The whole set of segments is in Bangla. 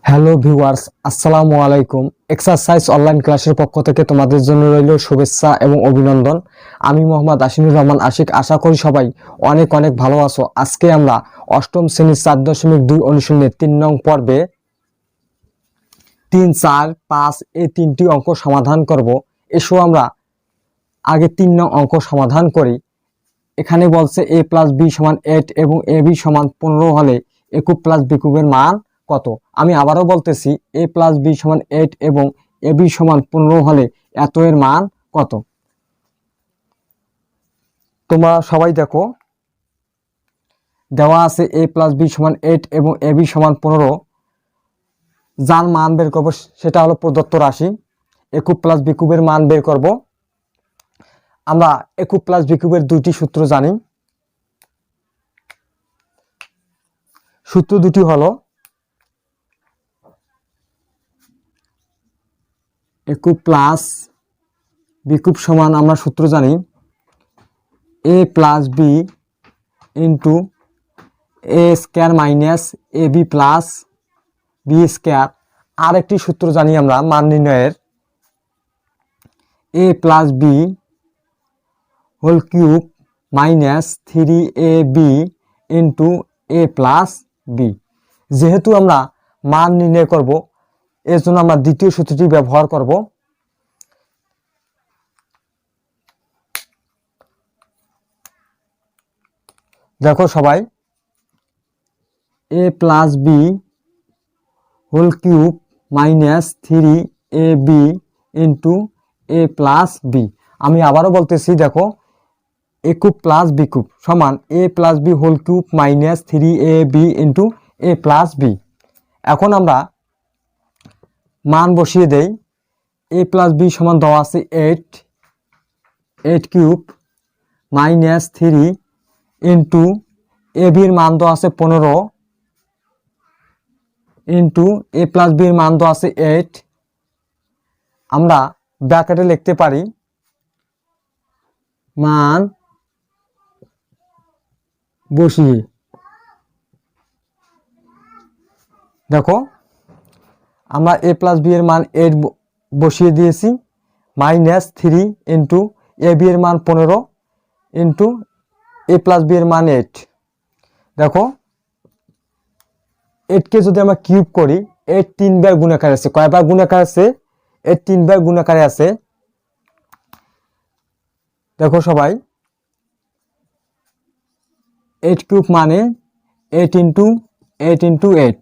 হ্যালো ভিউয়ার্স, আসসালামু আলাইকুম। এক্সারসাইজ অনলাইন ক্লাসের পক্ষ থেকে তোমাদের জন্য রইল শুভেচ্ছা এবং অভিনন্দন। আমি মোহাম্মদ আশিনুর রহমান আশিক। আশা করি সবাই অনেক অনেক ভালো আছো। আজকে আমরা অষ্টম শ্রেণীর 4.2 অনুশীলনের 3 নং পর্বে 3, 4, 5 এই তিনটি অঙ্ক সমাধান করব। এসো আমরা আগে 3 নং অঙ্ক সমাধান করি। এখানে বলছে a + b = 8 এবং ab = 15 হলে a³ + b³ এর মান কত? আমি আবারও বলতেছি a + b = 8 এবং ab = 15 হলে এত এর মান কত? তোমরা সবাই দেখো, দেওয়া আছে a + b = 8 এবং ab = 15। যার মান বের করব সেটা হলো প্রদত্ত রাশি। a³ + b³ এর মান বের করব। আমরা a³ + b³ এর দুইটি সূত্র জানি। সূত্র দুটি হলো a³ + b³ সমান, আমরা সূত্র জানি a + b * a² - ab + b²। আরেকটি সূত্র জানি আমরা মান নির্ণয়ের, a + b (³ - 3ab * a + b। যেহেতু আমরা মান নির্ণয় করব, এর জন্য আমরা দ্বিতীয় সূত্রটি ব্যবহার করব। দেখো সবাই, a + b (³ - 3ab * a + b। আমি আবারও বলতেছি, দেখো a³ + b³ সমান a + b (³ - 3ab * a + b। এখন আমরা মান বসিয়ে দেই। a + b সমান দেওয়া আছে 8, 8³ - 3 ইন্টু ab এর মান দেওয়া আছে 15 ইন্টু a + b এর মান দেওয়া আছে 8। আমরা ব্র্যাকেটে লিখতে পারি মান বসিয়ে। দেখো আমরা a + b এর মান 8 বসিয়ে দিয়েছি, -3 ইন্টু ab এর মান 15 ইন্টু a + b এর মান 8। দেখো 8কে যদি আমরা কিউব করি, 8 3 বার গুণাকারে আছে। কয়বার গুণাকার আছে? 8 3 বার গুণাকারে আছে। দেখো সবাই, 8³ মানে 8 ইন্টু 8 ইন্টু 8।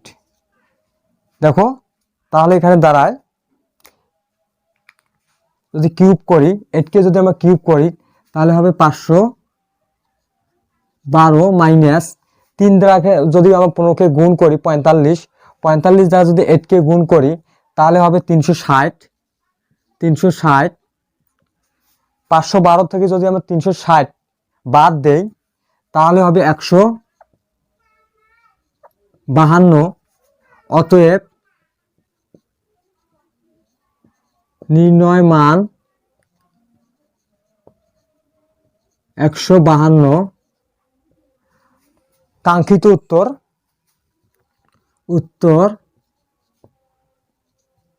দেখো তাহলে এখানে দাঁড়ায়, যদি কিউব করি, 8কে যদি আমরা কিউব করি তাহলে হবে 512 মাইনাস 3 দ্বারা যদি আমরা 15কে গুণ করি 45, 45 দ্বারা যদি 8কে গুণ করি তাহলে হবে 360। 512 থেকে যদি আমরা 360 বাদ দেই তাহলে হবে 152। অতএব নির্ণয় মান 152। কাঙ্ক্ষিত উত্তর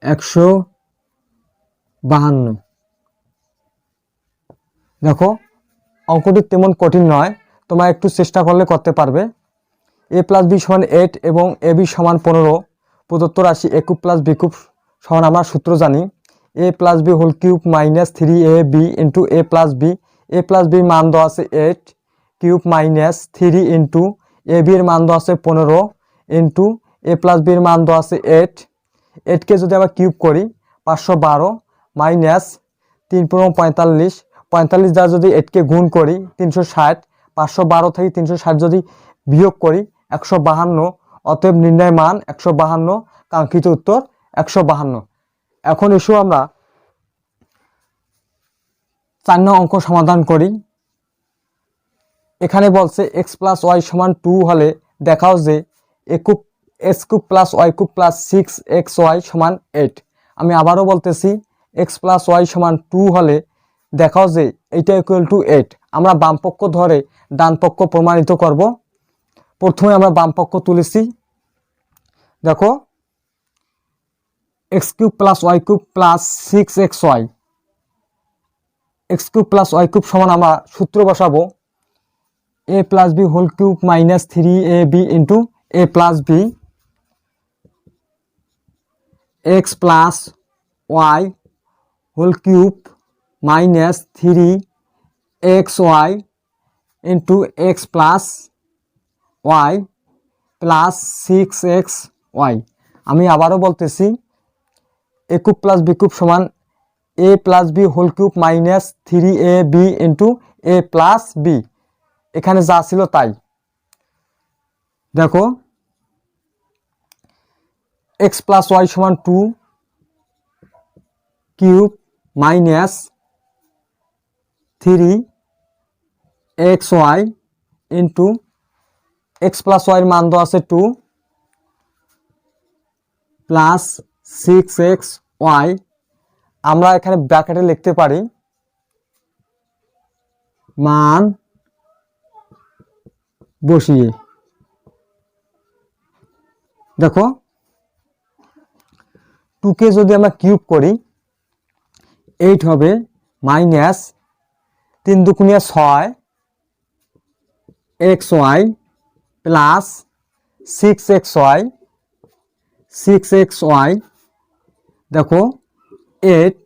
152। দেখো অঙ্কটি তেমন কঠিন নয়, তোমরা একটু চেষ্টা করলে করতে পারবে। a + b = 8 এবং ab = 15 প্রদত্ত রাশি a³ + b³ সমান, আমরা সূত্র জানি a + b (³ - 3ab * a + b। a + b এর মান দেওয়া আছে 8, (³ - 3 ইন্টু ab এর মান দেওয়া আছে 15 ইন্টু a + b এর মান দেওয়া আছে 8। 8কে যদি আমরা কিউব করি 512 মাইনাস 3 × 45, 45 দ্বারা যদি 8কে গুণ করি 360, 512 থেকে 360 যদি বিয়োগ করি 152। অতএব নির্ণয় মান 152, কাঙ্ক্ষিত উত্তর 152। এখন এসো আমরা 4 নং অঙ্ক সমাধান করি। এখানে বলছে x + y = 2 হলে দেখাও যে x³ + y³ + 6xy = 8। আমি আবারও বলতেছি x + y = 2 হলে দেখাও যে এটা = 8। আমরা বাম পক্ষ ধরে ডান পক্ষ প্রমাণিত করব। প্রথমে আমরা বাম পক্ষ তুলেছি। দেখো x cube plus y cube plus 6xy, x cube plus y cube সমান আমরা সূত্র বসাবো a plus b whole cube minus 3ab into a plus b x plus y whole cube minus 3xy into x plus y plus 6xy। আমি আবারও বলতেছি a cube plus b cube সমান a plus b whole cube minus 3ab into a plus b, এখানে যা ছিল তাই। দেখো এক্স প্লাস ওয়াই সমান 2 cube minus 3xy into x plus ওয়াইয়ের মান দেওয়া আছে 2 প্লাস 6xy। আমরা এখানে ব্র্যাকেটে লিখতে পারি মান বসিয়ে। দেখো 2কে যদি আমরা কিউব করি 8 হবে মাইনাস 3 দুগুণিয়া 6 xy প্লাস 6xy, দেখো 8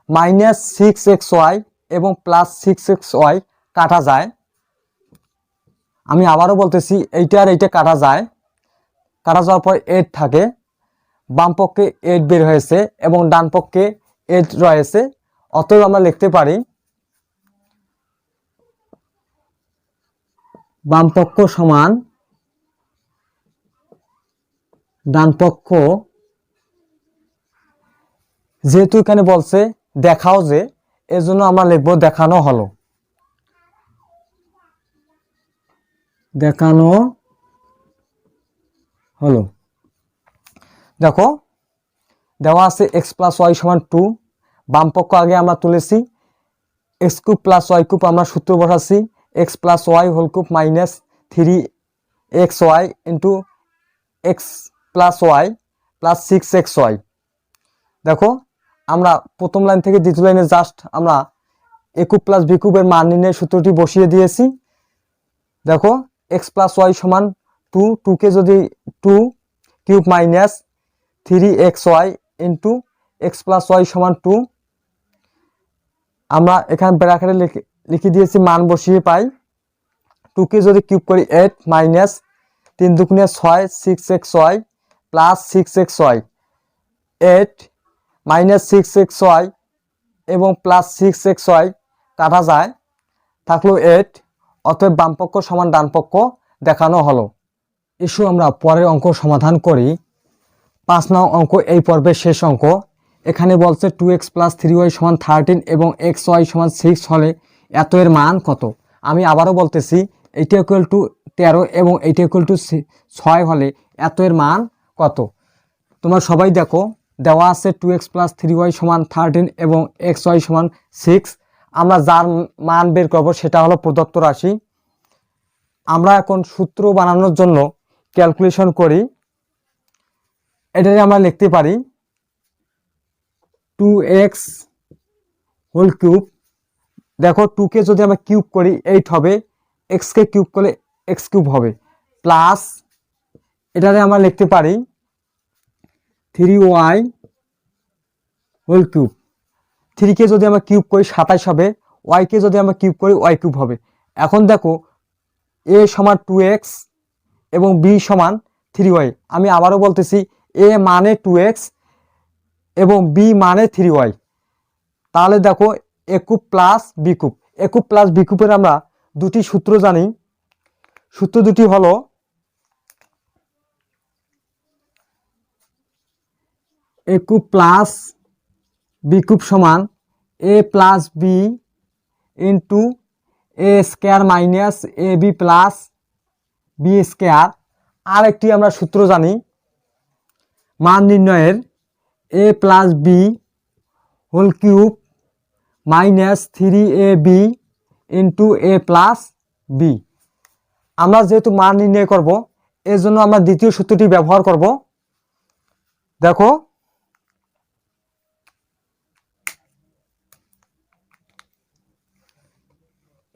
মাইনাস 6xy এবং প্লাস 6xy কাটা যায়। আমি আবারও বলতেছি এইটা আর এইটা কাটা যায়, কাটা যাওয়ার পর 8 থাকে, বাম পক্ষে 8 বের হয়েছে এবং ডান পক্ষে 8 রয়েছে। অতএব আমরা লিখতে পারি বাম পক্ষ সমান ডান পক্ষ, যেহেতু এখানে বলছে দেখাও যে, এজন্য আমরা লিখবো দেখানো হলো, দেখানো হলো। দেখো দেওয়া আছে এক্স প্লাস ওয়াই সমান 2, বাম পক্ষ আগে আমরা তুলেছি, x cube plus y cube আমরা সূত্র বসাচ্ছি x plus y whole cube minus 3xy into x plus y plus 6xy। দেখো আমরা প্রথম লাইন থেকে দ্বিতীয় লাইনে জাস্ট আমরা এ কিউব প্লাস বি কিউবের মান নির্ণয়ের সূত্রটি বসিয়ে দিয়েছি। দেখো এক্স প্লাস ওয়াই সমান 2, 2কে যদি 2 cube minus 3xy into x plus y সমান 2, আমরা এখানে ব্র্যাকেটে লিখে দিয়েছি মান বসিয়ে পাই 2কে যদি কিউব করি 8 minus 3 দুগুণিয়া 6 6xy plus 6xy, 8 minus 6xy এবং প্লাস 6xy কাটা যায়, থাকলো 8। অতএব বাম পক্ষ সমান ডান পক্ষ দেখানো হলো। এসো আমরা পরের অঙ্ক সমাধান করি। 5 নং অঙ্ক এই পর্বের শেষ অঙ্ক। এখানে বলছে 2x প্লাস 3y সমান 13 এবং xy সমান 6 হলে এত এর মান কত। আমি আবারও বলতেছি এইটা ইকুয়াল টু 13 এবং এইটা ইকুয়াল টু 6 হলে এত এর মান কত। তোমরা সবাই দেখো দেওয়া আছে 2x প্লাস 3y সমান 13 এবং xy সমান 6। আমরা যার মান বের করব সেটা হলো প্রদত্ত রাশি। আমরা এখন সূত্র বানানোর জন্য ক্যালকুলেশন করি। এটাকে আমরা লিখতে পারি 2x হোল কিউব। দেখো 2কে যদি আমরা কিউব করি 8 হবে, x কে কিউব করলে x কিউব হবে, প্লাস এটাকে আমরা লিখতে পারি 3y হোল কিউব। 3কে যদি আমরা কিউব করি 27 হবে, y কে যদি আমরা কিউব করি y কিউব হবে। এখন দেখো a সমান 2x এবং b সমান 3y। আমি আবারও বলতেছি a মানে 2x এবং b মানে 3y। তাহলে দেখো a cube plus b cube, a cube plus b কিউবের আমরা দুটি সূত্র জানি। সূত্র দুটি হলো a cube plus b cube সমান a plus b into a square minus ab plus b square. আর একটি আমরা সূত্র জানি মান নির্ণয়ের, a plus b whole cube minus 3ab into a plus b। আমরা যেহেতু মান নির্ণয় করব এর জন্য আমরা দ্বিতীয় সূত্রটি ব্যবহার করব। দেখো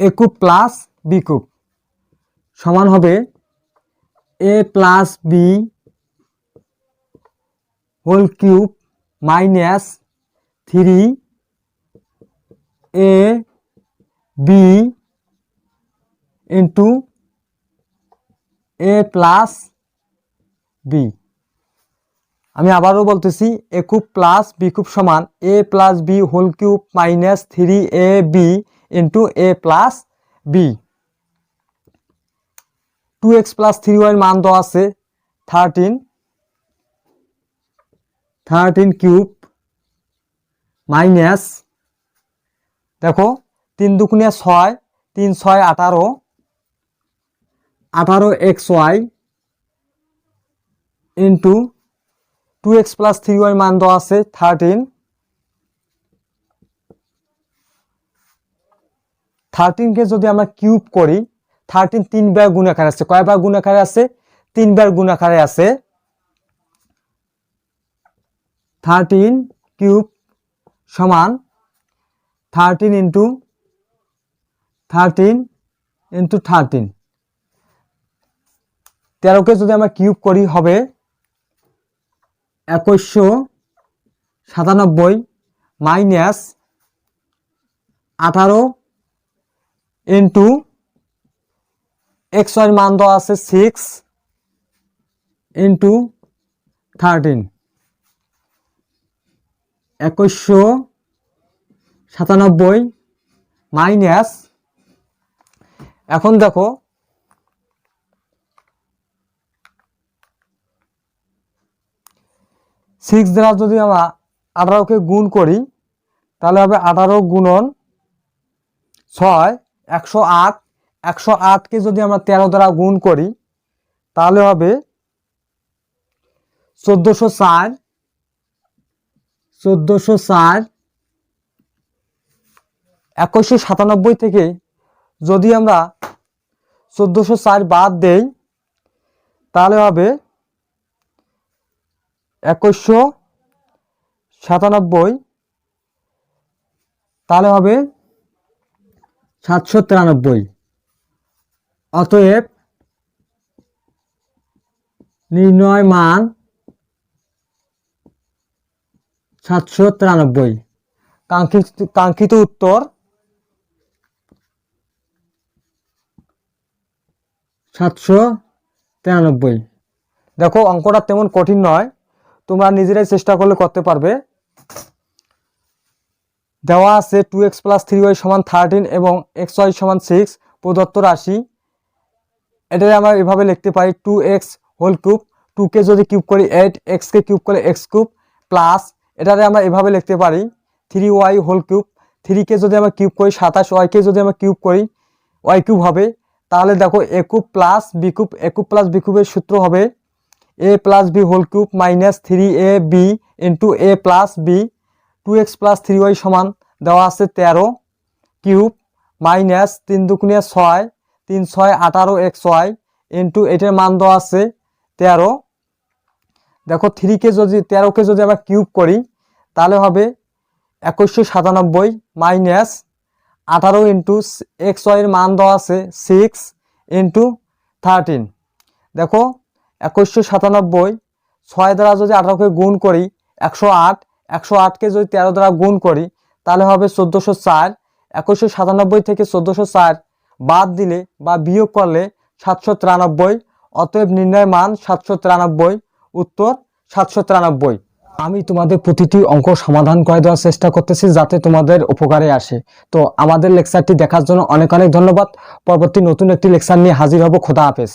a cube plus b cube সমান হবে a plus b whole cube minus 3 a b into a plus b. আমি আবারও বলতেছি a cube plus b cube সমান a plus b whole cube minus 3ab into a plus b. 2x plus 3y মান দেওয়া আছে 13 কিউব মাইনাস দেখো 3 দুগুণে 6 3 6 18 18xy into 2x plus 3y মান দেওয়া আছে 13 কে যদি আমরা কিউব করি 13 3 বার গুণাকারে আছে, কয়বার গুণাকারে আছে? 3 বার গুণাকারে আছে। 13 কিউব সমান 13 ইন্টু 13 13 কে যদি আমরা কিউব করি হবে 2197 মাইনাস 18 ইন্টু এক্স এর মান দেওয়া আছে 6 ইন্টু 13 2197 মাইনাস এখন দেখো 6 দ্বারা যদি আমরা 18 কে গুণ করি তাহলে হবে 18 গুণন 6 108 108 কে যদি আমরা 13 দ্বারা গুণ করি তাহলে হবে 1404 2197 থেকে যদি আমরা 1404 বাদ দেই তাহলে হবে 2197 তাহলে হবে 793। অতএব নির্ণয় মান 793। কাঙ্ক্ষিত উত্তর 793। দেখো অঙ্কটা তেমন কঠিন নয়, তোমরা নিজেরাই চেষ্টা করলে করতে পারবে। দেওয়া আছে 2x প্লাস 3y সমান 13 এবং xy সমান 6 প্রদত্ত রাশি। এটাই আমরা এভাবে লিখতে পারি 2x হোল কিউব, 2 কে যদি কিউব করি 8, x কে কিউব করে x কিউব প্লাস এটারে আমরা এভাবে লিখতে পারি 3y হোল কিউব, 3 কে যদি আমরা কিউব করি 27, y কে যদি আমরা কিউব করি y কিউব হবে। তাহলে দেখো a cube plus b cube, a cube plus b কিউবের সূত্র হবে a plus b whole cube minus 3ab into a plus b। 2x plus 3y সমান দেওয়া আছে 13 কিউব মাইনাস 3 দুগুণে 6 3 6 18xy ইন্টু এটার মান দেওয়া আছে 13। দেখো 13 কে যদি 13 কে যদি আমরা কিউব করি তাহলে হবে 2197 মাইনাস 18 ইন্টু xy এর মান দেওয়া আছে 6 ইন্টু 13। দেখো 2197 6 দ্বারা যদি 18 কে গুণ করি 108, 108 কে যদি 13 দ্বারা গুণ করি তাহলে হবে 1404। 2197 থেকে 1404 বাদ দিলে বা বিয়োগ করলে 793। অতএব নির্ণয় মান 793, উত্তর 793। আমি তোমাদের প্রতিটি অঙ্ক সমাধান করে দেওয়ার চেষ্টা করতেছি যাতে তোমাদের উপকারে আসে। তো আমাদের লেকচারটি দেখার জন্য অনেক অনেক ধন্যবাদ। পরবর্তী নতুন একটি লেকচার নিয়ে হাজির হব। খোদা হাফেজ।